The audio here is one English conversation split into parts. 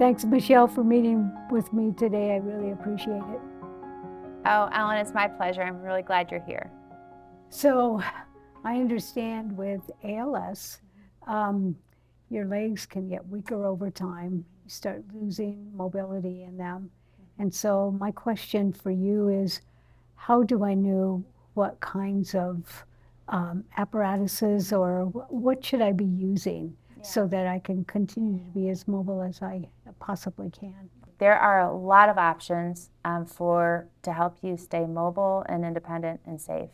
Thanks, Michelle, for meeting with me today. I really appreciate it. Oh, Ellen, it's my pleasure. I'm really glad you're here. So, I understand with ALS, your legs can get weaker over time. You start losing mobility in them. And so, my question for you is how do I know what kinds of apparatuses or what should I be using so that I can continue to be as mobile as I possibly can? There are a lot of options to help you stay mobile and independent and safe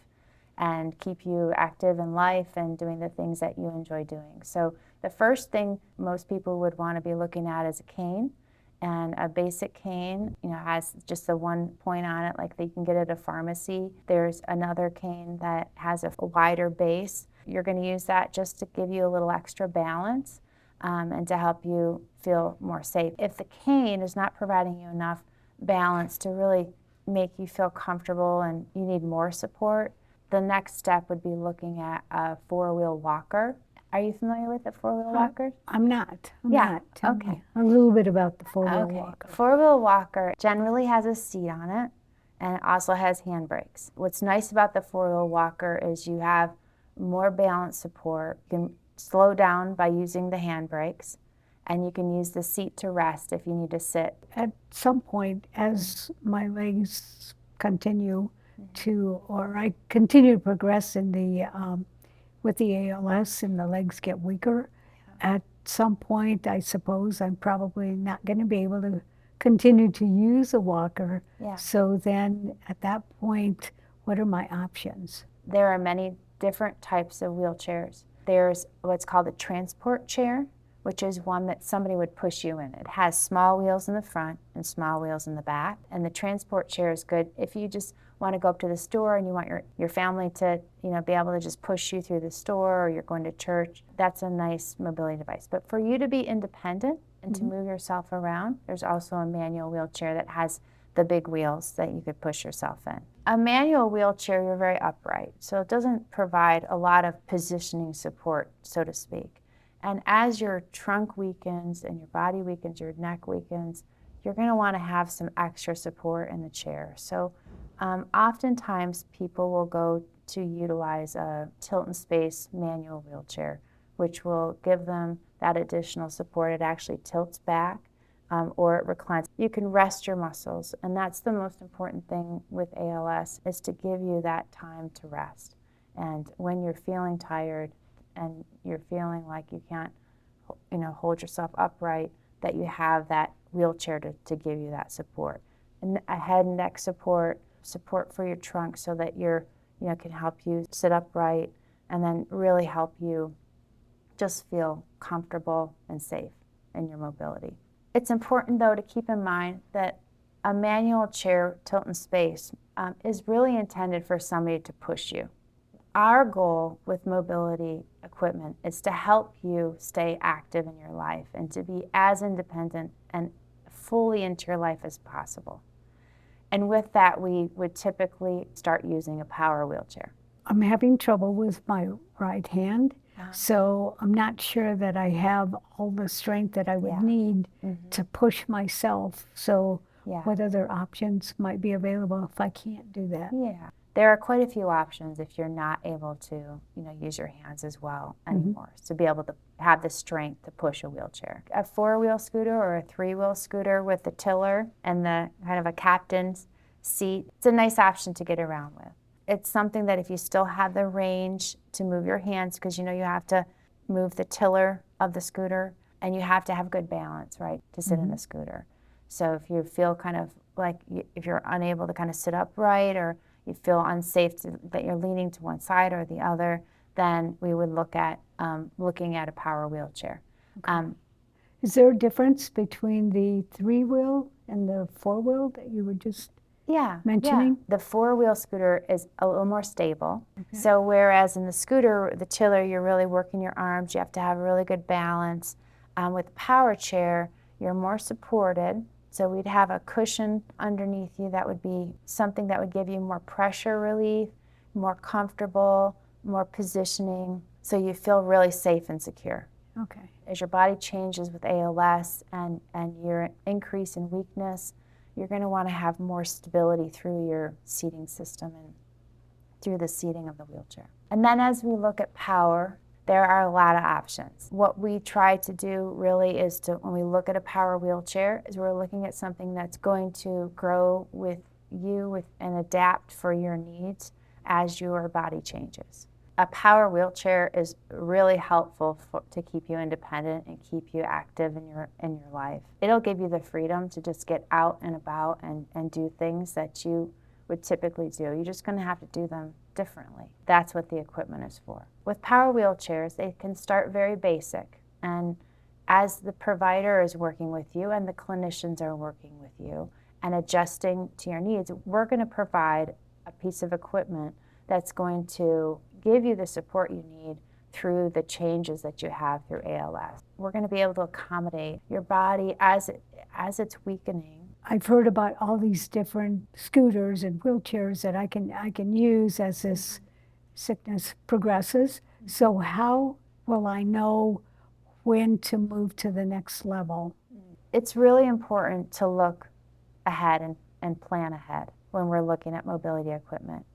and keep you active in life and doing the things that you enjoy doing. So the first thing most people would want to be looking at is a cane. And a basic cane, has just the one point on it, like that you can get at a pharmacy. There's another cane that has a wider base. You're going to use that just to give you a little extra balance and to help you feel more safe. If the cane is not providing you enough balance to really make you feel comfortable and you need more support, the next step would be looking at a four-wheel walker. Are you familiar with the four-wheel walkers? I'm not. Tell okay. me a little bit about the four-wheel walker. Four-wheel walker generally has a seat on it and it also has handbrakes. What's nice about the four-wheel walker is you have more balance support. You can slow down by using the handbrakes, and you can use the seat to rest if you need to sit. At some point, as my legs continue or I continue to progress in with the ALS and the legs get weaker, at some point, I suppose I'm probably not going to be able to continue to use a walker. So then at that point, what are my options? There are many different types of wheelchairs. There's what's called a transport chair, which is one that somebody would push you in. It has small wheels in the front and small wheels in the back. And the transport chair is good if you just want to go up to the store and you want your family to be able to just push you through the store, or you're going to church. That's a nice mobility device. But for you to be independent and to move yourself around, there's also a manual wheelchair that has the big wheels that you could push yourself in. A manual wheelchair, you're very upright, so it doesn't provide a lot of positioning support, so to speak. And as your trunk weakens and your body weakens, your neck weakens, you're going to want to have some extra support in the chair. So oftentimes people will go to utilize a Tilton Space manual wheelchair, which will give them that additional support. It actually tilts back or it reclines. You can rest your muscles, and that's the most important thing with ALS, is to give you that time to rest. And when you're feeling tired and you're feeling like you can't hold yourself upright, that you have that wheelchair to give you that support. And a head and neck support for your trunk so that can help you sit upright and then really help you just feel comfortable and safe in your mobility. It's important, though, to keep in mind that a manual chair, Tilton Space, is really intended for somebody to push you. Our goal with mobility equipment is to help you stay active in your life and to be as independent and fully into your life as possible. And with that, we would typically start using a power wheelchair. I'm having trouble with my right hand, so I'm not sure that I have all the strength that I would need to push myself. So what other options might be available if I can't do that? Yeah. There are quite a few options if you're not able to, use your hands as well anymore. So be able to have the strength to push a wheelchair. A four-wheel scooter or a three-wheel scooter with the tiller and the kind of a captain's seat, it's a nice option to get around with. It's something that if you still have the range to move your hands, because you have to move the tiller of the scooter and you have to have good balance, right, to sit in a scooter. So if you feel kind of like if you're unable to kind of sit upright or you feel unsafe that you're leaning to one side or the other, then we would look at looking at a power wheelchair. Okay. Is there a difference between the three-wheel and the four-wheel that you were just mentioning? The four-wheel scooter is a little more stable. Okay. So whereas in the scooter, the tiller, you're really working your arms, you have to have really good balance. With the power chair, you're more supported. So we'd have a cushion underneath you that would be something that would give you more pressure relief, more comfortable, more positioning, so you feel really safe and secure. Okay. As your body changes with ALS and your increase in weakness, you're going to want to have more stability through your seating system and through the seating of the wheelchair. And then as we look at power, there are a lot of options. What we try to do really is to, when we look at a power wheelchair, is we're looking at something that's going to grow with you and adapt for your needs as your body changes. A power wheelchair is really helpful to keep you independent and keep you active in your life. It'll give you the freedom to just get out and about and do things that you would typically do. You're just going to have to do them differently. That's what the equipment is for. With power wheelchairs, they can start very basic, and as the provider is working with you and the clinicians are working with you and adjusting to your needs, we're going to provide a piece of equipment that's going to give you the support you need through the changes that you have through ALS. We're going to be able to accommodate your body as it's weakening. I've heard about all these different scooters and wheelchairs that I can use as this sickness progresses. So how will I know when to move to the next level? It's really important to look ahead and plan ahead when we're looking at mobility equipment.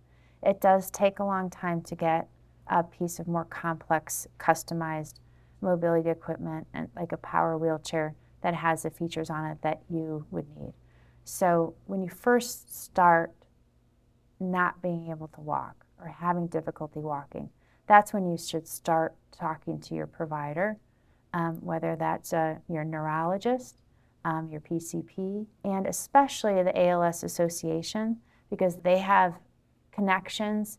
It does take a long time to get a piece of more complex, customized mobility equipment, and like a power wheelchair that has the features on it that you would need. So when you first start not being able to walk or having difficulty walking, that's when you should start talking to your provider, whether that's your neurologist, your PCP, and especially the ALS Association, because they have connections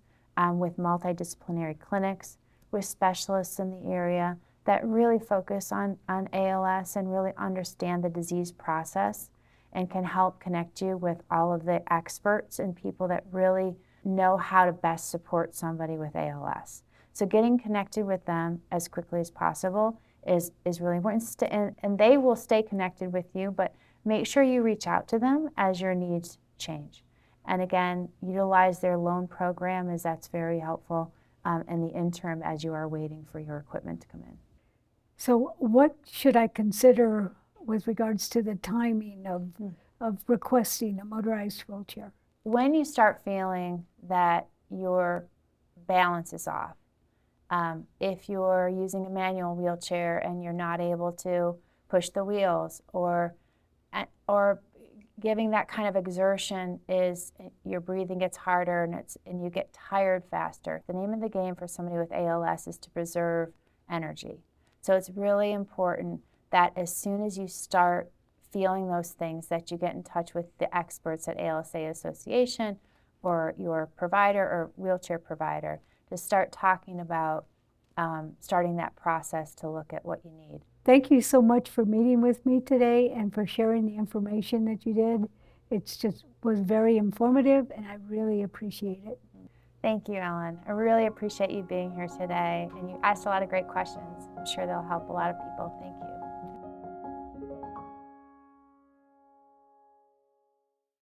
with multidisciplinary clinics, with specialists in the area that really focus on ALS and really understand the disease process and can help connect you with all of the experts and people that really know how to best support somebody with ALS. So getting connected with them as quickly as possible is really important. And they will stay connected with you, but make sure you reach out to them as your needs change. And again, utilize their loan program, as that's very helpful in the interim as you are waiting for your equipment to come in. So what should I consider with regards to the timing of requesting a motorized wheelchair? When you start feeling that your balance is off, if you're using a manual wheelchair and you're not able to push the wheels, or giving that kind of exertion is your breathing gets harder and you get tired faster. The name of the game for somebody with ALS is to preserve energy. So it's really important that as soon as you start feeling those things, that you get in touch with the experts at ALSA Association or your provider or wheelchair provider to start talking about starting that process to look at what you need. Thank you so much for meeting with me today and for sharing the information that you did. It just was very informative, and I really appreciate it. Thank you, Ellen. I really appreciate you being here today, and you asked a lot of great questions. I'm sure they'll help a lot of people. Thank you.